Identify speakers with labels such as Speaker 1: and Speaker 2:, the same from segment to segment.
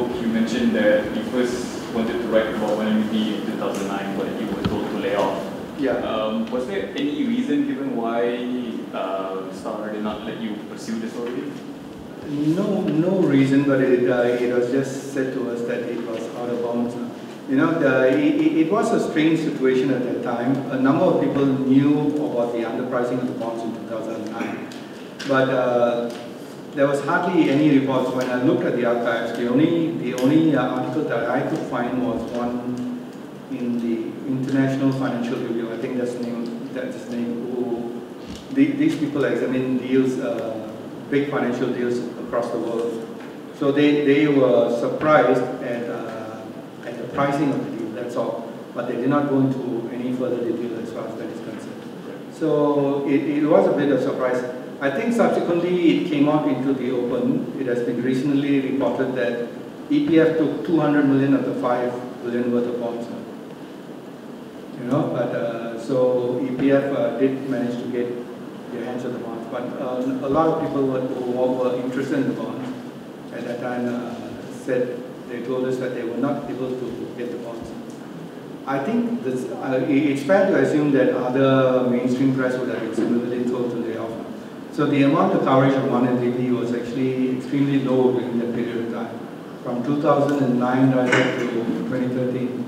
Speaker 1: book, you mentioned that you first wanted to write about 1MDB in 2009, but you were told to lay off.
Speaker 2: Yeah.
Speaker 1: Was there any reason given why Star did not let you pursue the story?
Speaker 2: No reason, but it was just said to us that it was out of bounds. You know, it was a strange situation at that time. A number of people knew about the underpricing of the bonds in 2009, but there was hardly any reports. When I looked at the archives, the only article that I could find was one in the International Financial Review. I think that's his name. These people examine deals, big financial deals across the world. So they were surprised at the pricing of the deal, that's all. But they did not go into any further detail as far as that is concerned. So it was a bit of a surprise. I think subsequently it came out into the open. It has been recently reported that EPF took 200 million of the 5 billion worth of bonds. You know, but so EPF did manage to get their hands on the bonds. But a lot of people who were interested in the bonds at that time said, they told us that they were not able to get the bonds. I think this, it's fair to assume that other mainstream press would have been similarly told to lay off. So the amount of coverage of 1MDB was actually extremely low during that period of time, from 2009 right up to 2013.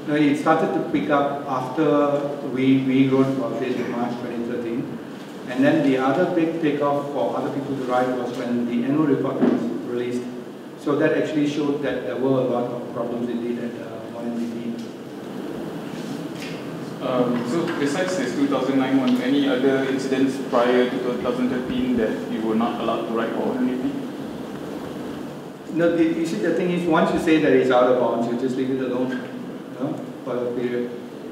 Speaker 2: Now, it started to pick up after we wrote about it in March 2013. And then the other big takeoff for other people to write was when the annual report was released. So that actually showed that there were a lot of problems indeed at 1MDB.
Speaker 1: So besides this 2009 one, any other incidents prior to 2013 that you were not allowed to write for 1MDB?
Speaker 2: No, you see, the thing is, once you say that it's out of bounds, you just leave it alone, you know, for a period.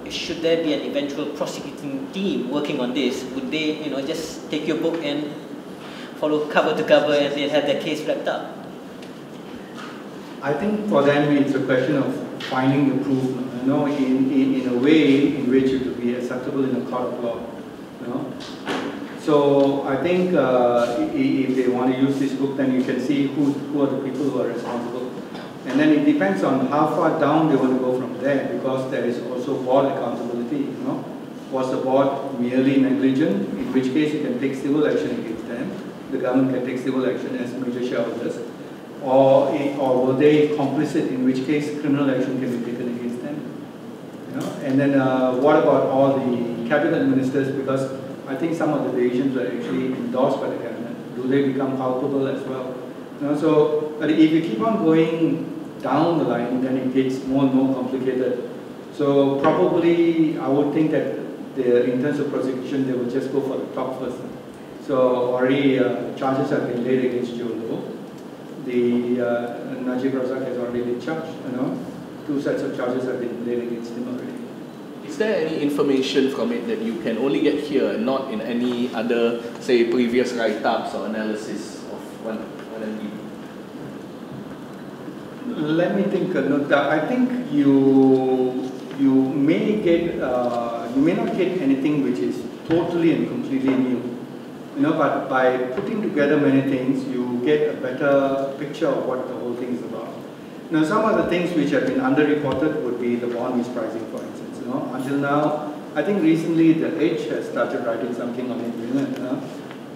Speaker 3: Should there be an eventual prosecuting team working on this, would they, just take your book and follow cover to cover and then have their case wrapped up?
Speaker 2: I think for them it's a question of finding the proof, in a way in which it would be acceptable in a court of law, So I think if they want to use this book, then you can see who are the people who are responsible. And then it depends on how far down they want to go from there, because there is also board accountability, Was the board merely negligent, in which case you can take civil action against them, the government can take civil action as major shareholders, or were they complicit, in which case criminal action can be taken against them. And then what about all the cabinet ministers, because I think some of the decisions were actually endorsed by the cabinet. Do they become culpable as well? But if you keep on going down the line, then it gets more and more complicated. So probably I would think that in terms of prosecution, they will just go for the top first. So already charges have been laid against Jolo. The Najib Razak has already been charged. 2 sets of charges have been laid against him already.
Speaker 4: Is there any information from it that you can only get here and not in any other, say, previous write-ups or analysis of 1MDB?
Speaker 2: Let me think. I think you may not get anything which is totally and completely new. But by putting together many things, you get a better picture of what the whole thing is about. Some of the things which have been underreported would be the bond mispricing, for instance. Until now, I think recently the Edge has started writing something on it,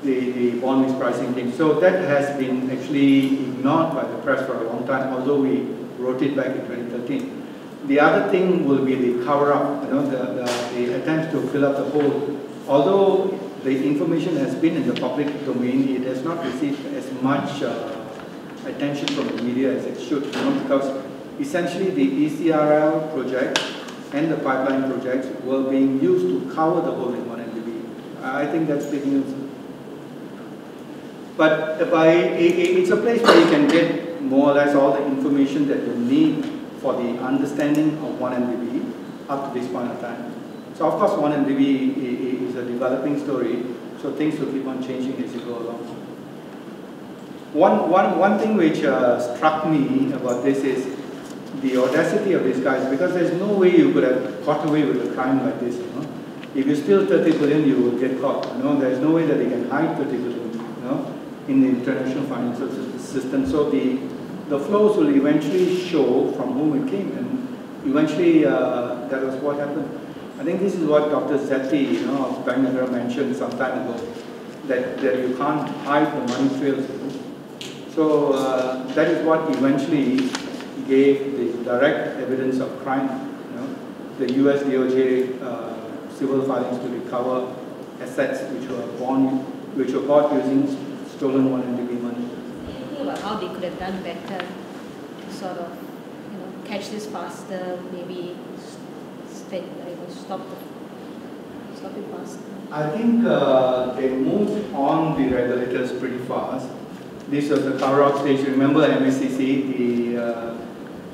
Speaker 2: the bond mispricing thing. So that has been actually ignored by the press for a long time, although we wrote it back in 2013. The other thing will be the cover-up, the attempts to fill up the hole. Although the information has been in the public domain, it has not received as much attention from the media as it should, because essentially the ECRL project and the pipeline projects were being used to cover the hole in 1MDB. I think that's big news. But it's a place where you can get more or less all the information that you need for the understanding of 1MDB up to this point of time. So of course 1MDB is a developing story, so things will keep on changing as you go along. One thing which struck me about this is the audacity of these guys, because there's no way you could have got away with a crime like this. If you steal 30 billion, you will get caught. There's no way that they can hide 30 billion. In the international financial system. So the the flows will eventually show from whom it came, and eventually that was what happened. I think this is what Dr. Zetti, of P Gunasegaram mentioned some time ago, that you can't hide the money trails. So that is what eventually gave the direct evidence of crime. The US DOJ civil filings to recover assets which were bought using stolen 1MDB money.
Speaker 5: Thinking about how they could have done better to sort of, catch this faster, maybe stop it faster.
Speaker 2: I think they moved on the regulators pretty fast. This was the cover-up stage. Remember MACC?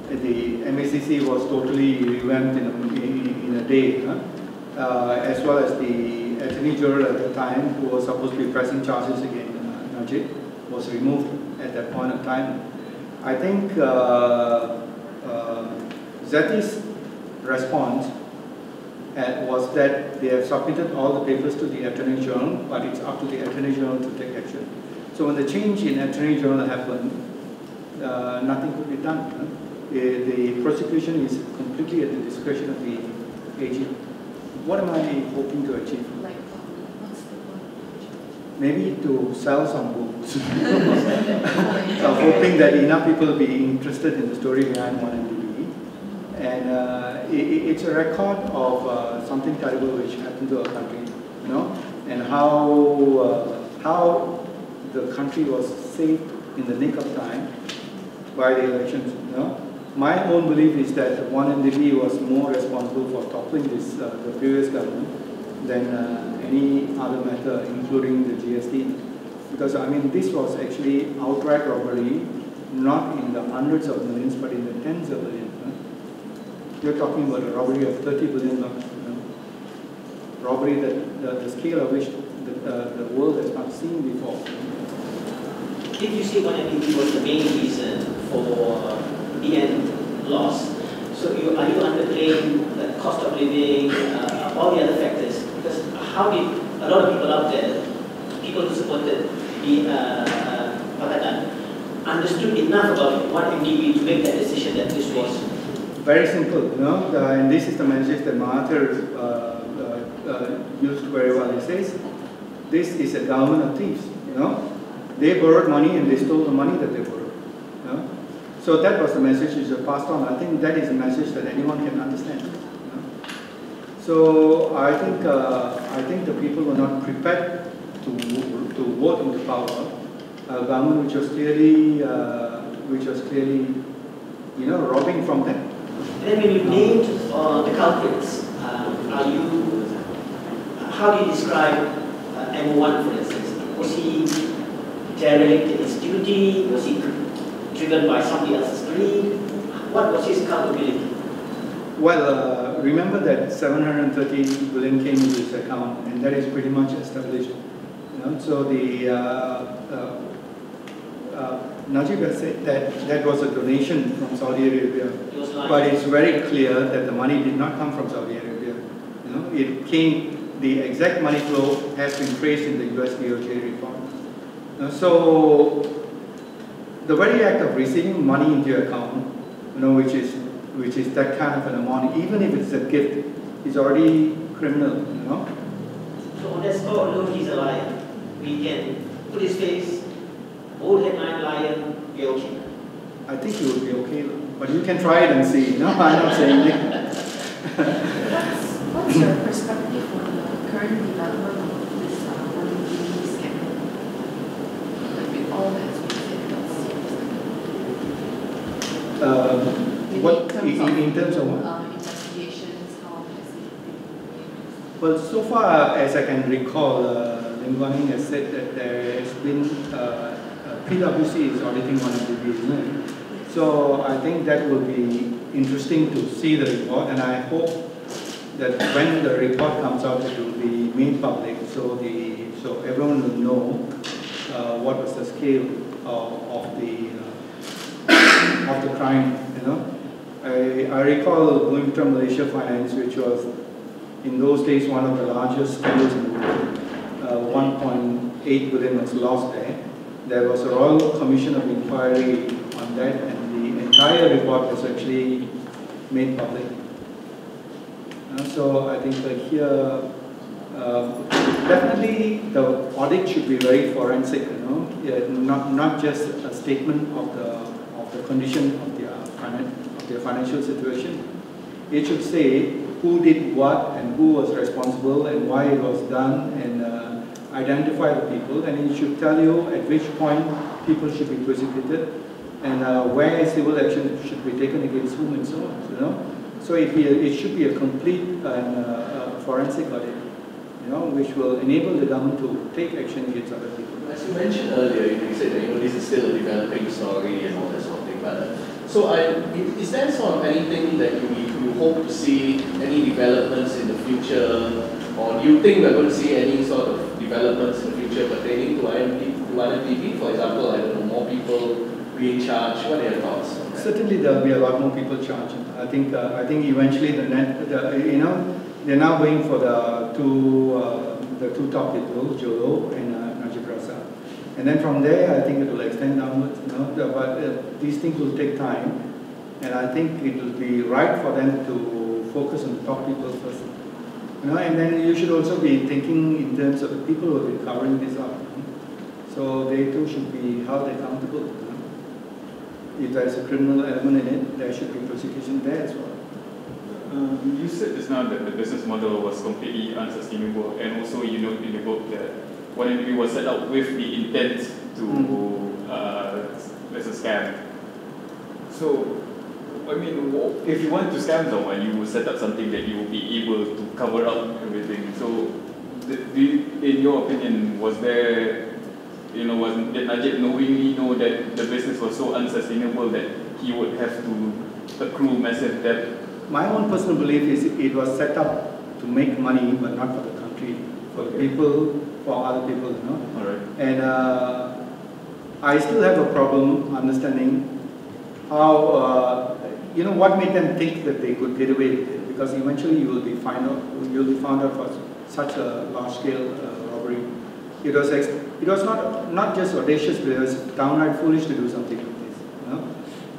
Speaker 2: The MACC was totally revamped in a day, as well as the Attorney General at the time, who was supposed to be pressing charges against Najib, was removed at that point of time. I think Zetti's response was that they have submitted all the papers to the Attorney General, but it's up to the Attorney General to take action. So when the change in Attorney General happened, nothing could be done. The prosecution is completely at the discretion of the AG. What am I hoping to achieve?
Speaker 5: Like, what's the point?
Speaker 2: Maybe to sell some books. Hoping that enough people will be interested in the story behind 1MDB. And it's a record of something terrible which happened to our country, and how the country was saved in the nick of time by the elections. My own belief is that 1MDB was more responsible for toppling the previous government than any other matter, including the GST. Because this was actually outright robbery, not in the hundreds of millions, but in the tens of billions. You're talking about a robbery of 30 billion bucks. Robbery that the scale of which the world has not seen before.
Speaker 3: Did you say 1MDB was the main reason for the end loss? So are you underplaying the cost of living, all the other factors? Because how did a lot of people out there, people who supported the Pakatan, understood enough about 1MDB to make that decision that this was?
Speaker 2: Very simple, and this is the message that Mahathir used very well. He says, this is a government of thieves, They borrowed money and they stole the money that they borrowed. So that was the message which was passed on. I think that is a message that anyone can understand. So I think the people were not prepared to vote into power. A government which was clearly robbing from them.
Speaker 3: Then when you named the culprits, how do you describe M1, for instance? Was he derelict in his duty? Was he driven by somebody else's greed? What was his culpability?
Speaker 2: Well, remember that 730 billion came into his account, and that is pretty much established. So the Najib has said that was a donation from Saudi Arabia, but it's very clear that the money did not come from Saudi Arabia. It came. The exact money flow has been traced in the US DOJ report. So the very act of receiving money into your account, which is that kind of an amount, even if it's a gift, is already criminal.
Speaker 3: So on that score alone, he's a liar. We can put his face, bold headline liar, be okay.
Speaker 2: I think you would be okay, but you can try it and see. No, I'm not saying that.
Speaker 6: What's your perspective on the current development of this 1MDB scandal? Like with all that's been said,
Speaker 2: in terms of what?
Speaker 6: Investigations, how has it been?
Speaker 2: Well, so far as I can recall, Lim Guan Eng has said that there has been PwC is auditing 1MDB, isn't it? So I think that will be interesting to see the report, and I hope that when the report comes out, it will be made public, so everyone will know what was the scale of the crime. I recall Bloomington Malaysia Finance, which was in those days one of the largest scandals in the world. 1.8 billion was lost there. There was a Royal Commission of Inquiry on that, and the entire report was actually made public. So I think here, definitely the audit should be very forensic, not just a statement of the condition of their financial situation. It should say who did what and who was responsible and why it was done, and identify the people, and it should tell you at which point people should be prosecuted and where civil action should be taken against whom and so on. So it should be a complete and forensic audit, which will enable the government to take action against other people.
Speaker 4: As you mentioned earlier, you said that this is still a developing story and all that sort of thing. But so is there sort of anything that you hope to see, any developments in the future, or do you think we're going to see any sort of developments in the future pertaining to IMTV? For example, I don't know, more people being charged. What are your thoughts on that?
Speaker 2: Certainly, there will be a lot more people charged. I think eventually they're now going for the two top people, Jolo and Najib Razak. And then from there, I think it will extend downwards. But these things will take time, and I think it will be right for them to focus on the top people first. And then you should also be thinking in terms of the people who have been covering this up. So they too should be held accountable. If there is a criminal element in it, there should be prosecution there as well.
Speaker 1: You said just now that the business model was completely unsustainable, and also you note in the book that when it was set up with the intent to as a scam. So, I mean, if you want to scam someone, you will set up something that you will be able to cover up everything. So, in your opinion, was there, did Najib knowingly know that the business was so unsustainable that he would have to accrue massive debt?
Speaker 2: My own personal belief is it was set up to make money, but not for the country, for people, for other people,
Speaker 1: All right.
Speaker 2: And I still have a problem understanding how, what made them think that they could get away with it, because eventually you will be found out for such a large-scale robbery. It was not just audacious, but it was downright foolish to do something like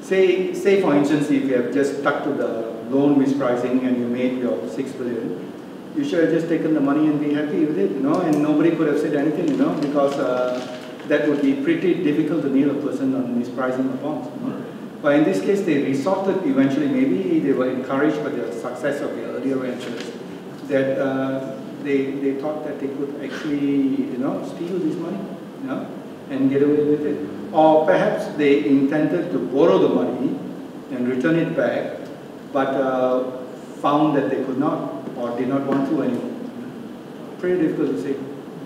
Speaker 2: this. Say for instance, if you have just stuck to the loan mispricing and you made your 6 billion, you should have just taken the money and be happy with it, and nobody could have said anything, because that would be pretty difficult to nail a person on mispricing of bonds. But in this case, they resorted eventually, maybe they were encouraged by the success of their earlier ventures, that they thought that they could actually, steal this money, and get away with it. Or perhaps they intended to borrow the money and return it back, but found that they could not or did not want to anymore. Pretty difficult to say.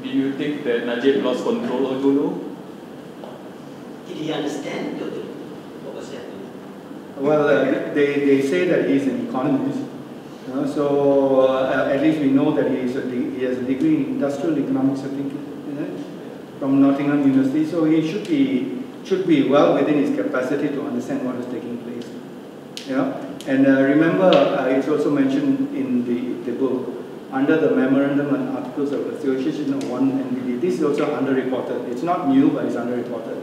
Speaker 1: Do you think that Najib lost control of Jolo?
Speaker 3: Did he understand what was happening?
Speaker 2: Well, they say that he's an economist. So at least we know that he has a degree in industrial economics, I think, from Nottingham University. So he should be well within his capacity to understand what is taking place. And remember, it's also mentioned in the book, under the Memorandum and Articles of Association of 1 NBD. This is also underreported. It's not new, but it's underreported.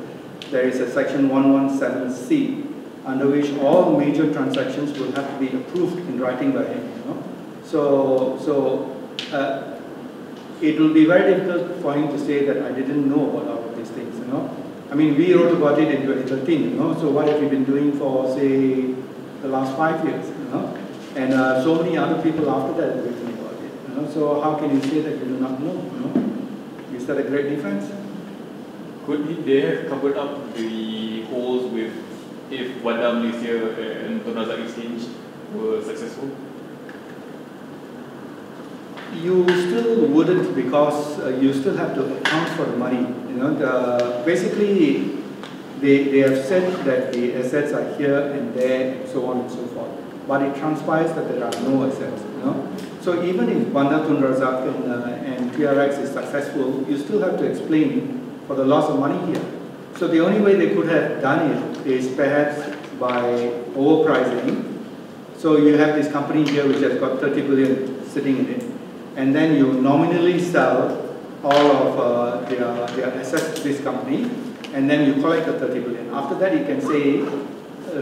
Speaker 2: There is a section 117C, under which all major transactions will have to be approved in writing by him. So it will be very difficult for him to say that I didn't know about all of these things. I mean, we wrote about it in 2013. So what have we been doing for, say, the last 5 years? And so many other people after that have written about it. So how can you say that you do not know? Is that a great defense?
Speaker 1: Could they have covered up the holes if Wanda Malaysia and Tun Razak Exchange were successful?
Speaker 2: You still wouldn't, because you still have to account for the money. Basically, they have said that the assets are here and there and so on and so forth. But it transpires that there are no assets. So even if Bandar Tun Razak and TRX is successful, you still have to explain for the loss of money here. So the only way they could have done it is perhaps by overpricing. So you have this company here which has got 30 billion sitting in it, and then you nominally sell all of their assets to this company, and then you collect the 30 billion. After that, you can say,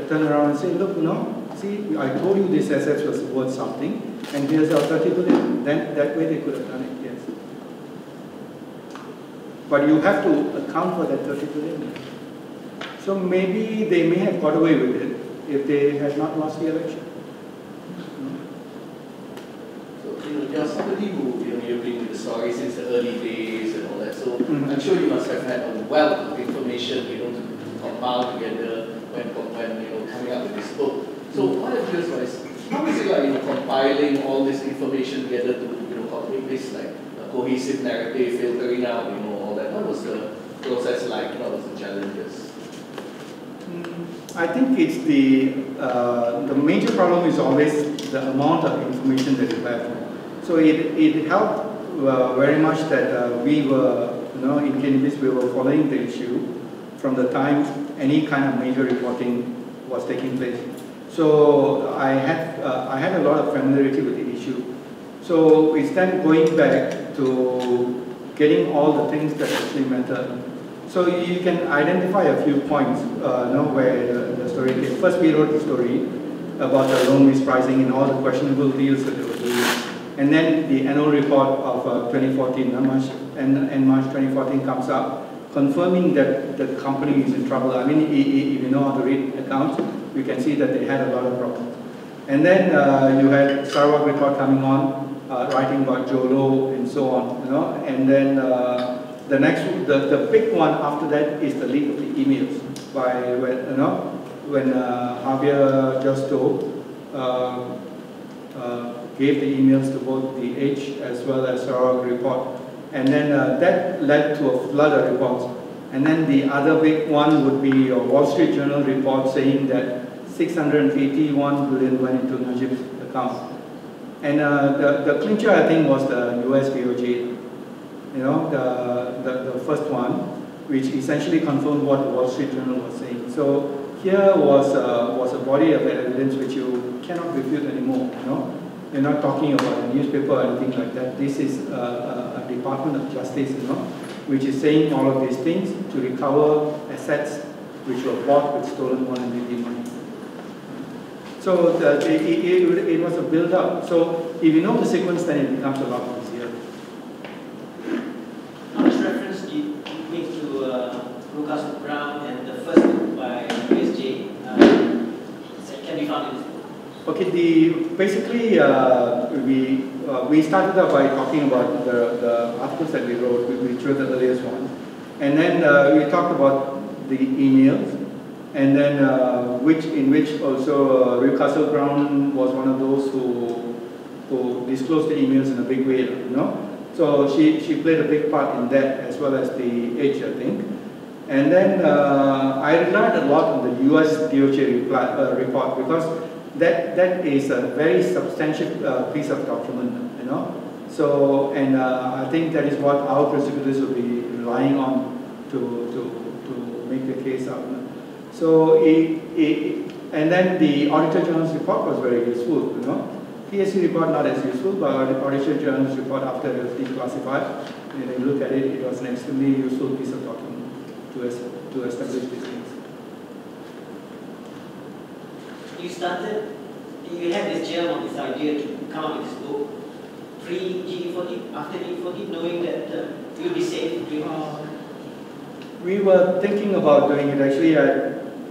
Speaker 2: turn around and say, look, see, I told you this assets was worth something, and here's our 30 billion. Then that way they could have done it, yes. But you have to account for that 30 billion. So maybe they may have got away with it if they had not lost the election.
Speaker 4: So, you're somebody who, you've been with the story since the early days and all that, so I'm sure you must have had a wealth of information, to compile together when coming up with this book. So what I'm curious about is, how is it like, compiling all this information together to, make this like a cohesive narrative, filtering out, all that? What was the process like? What was the challenges?
Speaker 2: I think it's the major problem is always the amount of information that you have. So it helped very much that we were, in cannabis, we were following the issue from the time any kind of major reporting was taking place. So I had a lot of familiarity with the issue. So it's then going back to getting all the things that actually matter. So you can identify a few points, where the story came. First, we wrote the story about the loan mispricing and all the questionable deals that they were doing. And then the annual report of 2014, March 2014 comes up, confirming that the company is in trouble. I mean, if you know how to read accounts, you can see that they had a lot of problems. And then you had Sarawak report coming on, writing about Jolo and so on, And then the next, the big one after that is the leak of the emails by when Javier Justo gave the emails to both the H as well as Sarawak report, and then that led to a flood of reports. And then the other big one would be a Wall Street Journal report saying that 681 billion went into Najib's account. And the clincher, I think, was the US DOJ. The first one, which essentially confirmed what the Wall Street Journal was saying. So here was a body of evidence which you cannot refute anymore. You're not talking about a newspaper or anything like that. This is a Department of Justice, which is saying all of these things to recover assets which were bought with stolen 180 money. So it was a build-up. So if you know the sequence, then it becomes a lot easier.
Speaker 3: How much reference do you make to Lucas Brown and the first book by USJ can be found in this book?
Speaker 2: Okay, basically we started out by talking about the articles that we wrote, which were the earliest one, and then we talked about the emails, and then in which also Newcastle Brown was one of those who disclosed the emails in a big way, So she played a big part in that as well as the Edge, I think. And then I relied a lot on the US DOJ report because that is a very substantial piece of document, So, and I think that is what our prosecutors will be relying on to make the case out. So, and then the Auditor General's report was very useful, PSC report not as useful, but Auditor General's report after it was declassified, when you look at it, it was an extremely useful piece of document to establish these things.
Speaker 3: You had this germ of this idea to come up with this book pre-GE40, after GE40, knowing that you'll be safe doing this?
Speaker 2: We were thinking about doing it. Actually, I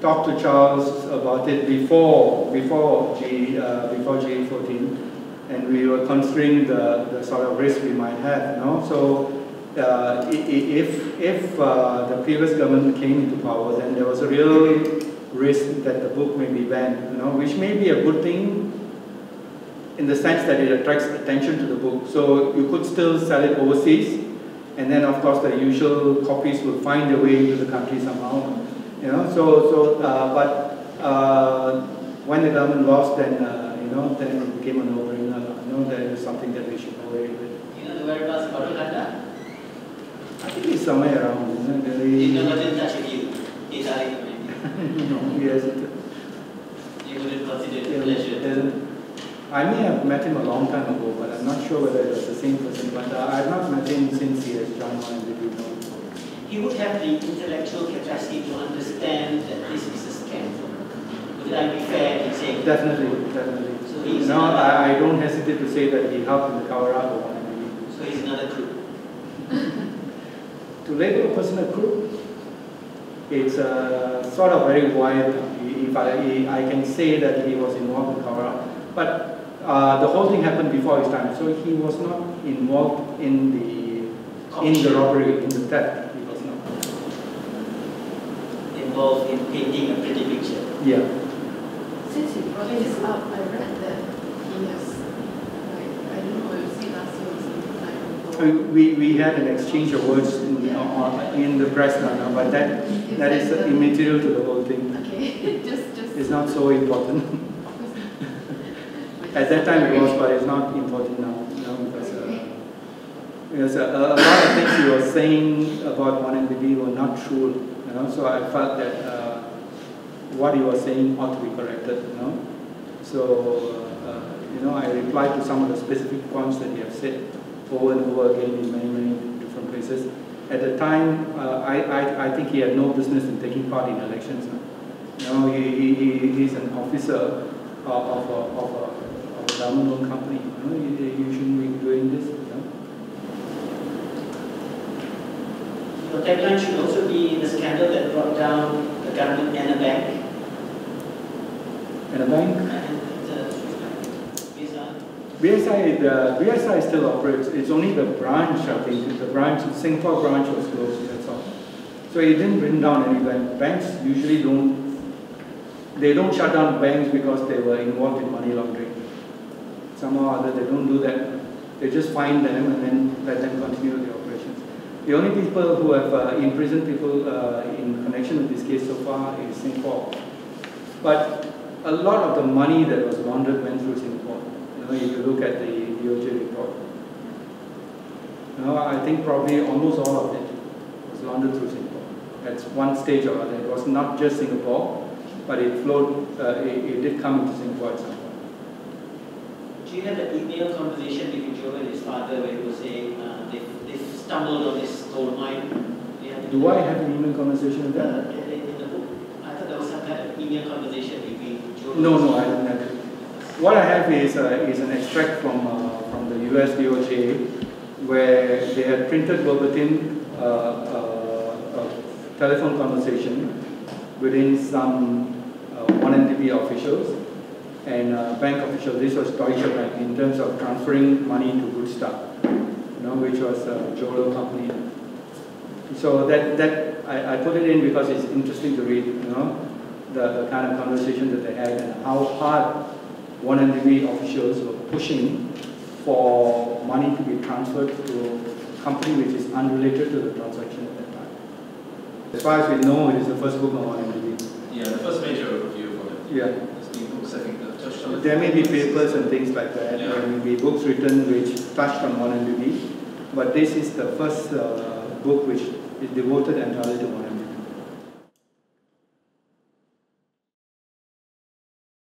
Speaker 2: talked to Charles about it before GE14, and we were considering the sort of risk we might have. So if the previous government came into power, then there was a real risk that the book may be banned, which may be a good thing in the sense that it attracts attention to the book. So you could still sell it overseas, and then of course the usual copies will find their way into the country somehow. But when the government lost, then then it became a no-brainer. That is something that we should away with.
Speaker 3: You know the whereabouts of Arulanda?
Speaker 2: I think it's somewhere around.
Speaker 3: Did nobody touch with you?
Speaker 2: No, yes.
Speaker 3: You wouldn't consider it a pleasure?
Speaker 2: I may have met him a long time ago, but I'm not sure whether it was the same person. But I have not met him since he has joined my interview.
Speaker 3: he would have the intellectual capacity to understand that this is a scam. Would I be fair in saying?
Speaker 2: Definitely, definitely.
Speaker 3: So he's
Speaker 2: no, I don't hesitate to say that he helped in the cover-up of 1MDB.
Speaker 3: So he's another crook.
Speaker 2: To label a person a crook, it's sort of very wide. If I can say that he was involved in cover-up, but the whole thing happened before his time, so he was not involved in the robbery, in the theft. He was not
Speaker 3: involved in painting a pretty picture.
Speaker 2: Yeah.
Speaker 6: Since you brought this up, I read that he has, like, I don't know, it was last year or something like.
Speaker 2: We had an exchange of words in the press now, but that is immaterial to the whole thing.
Speaker 6: Okay, just.
Speaker 2: It's not so important. At that time it was, but it's not important now. Because a lot of things he was saying about 1MDB were not true. So I felt that what he was saying ought to be corrected. So I replied to some of the specific points that he has said over and over again in many different places. At the time, I think he had no business in taking part in elections. He's an officer of a government-owned company. You shouldn't be doing this.
Speaker 3: Your tagline should also be the scandal that brought down the government and a bank.
Speaker 2: And a bank?
Speaker 3: And
Speaker 2: BSI still operates. It's only the branch, I think. The Singapore branch was closed, that's all. So it didn't bring down any bank. Banks usually don't shut down banks because they were involved in money laundering. Somehow or other, they don't do that. They just fine them and then let them continue the operations. The only people who have imprisoned people in connection with this case so far is Singapore. But a lot of the money that was laundered went through Singapore. If you look at the DOJ report. I think probably almost all of it was laundered through Singapore. That's one stage or other. It was not just Singapore, but it flowed, it did come into Singapore at some point.
Speaker 3: Do you have an email conversation between Joe and his father where he was saying they've stumbled on this gold mine?
Speaker 2: Do I have an email conversation with that?
Speaker 3: In the book, I thought there was some kind of email conversation between Joe and
Speaker 2: No, I don't have it. What I have is an extract from the US DOJ where they had printed verbatim a telephone conversation within some 1MDB officials and bank officials. This was Deutsche Bank in terms of transferring money to Good Stuff, which was a Jolo company. So that I put it in because it's interesting to read, the kind of conversation that they had and how hard 1MDB officials were pushing for money to be transferred to a company which is unrelated to the transaction at that time. As far as we know, it is the first book on 1MDB.
Speaker 4: Yeah, the first major review for it.
Speaker 2: Yeah.
Speaker 4: Books, I think, that touched on it.
Speaker 2: There may be papers and things like that.
Speaker 4: Yeah.
Speaker 2: There may be books written which touched on 1MDB, but this is the first book which is devoted entirely to 1MDB.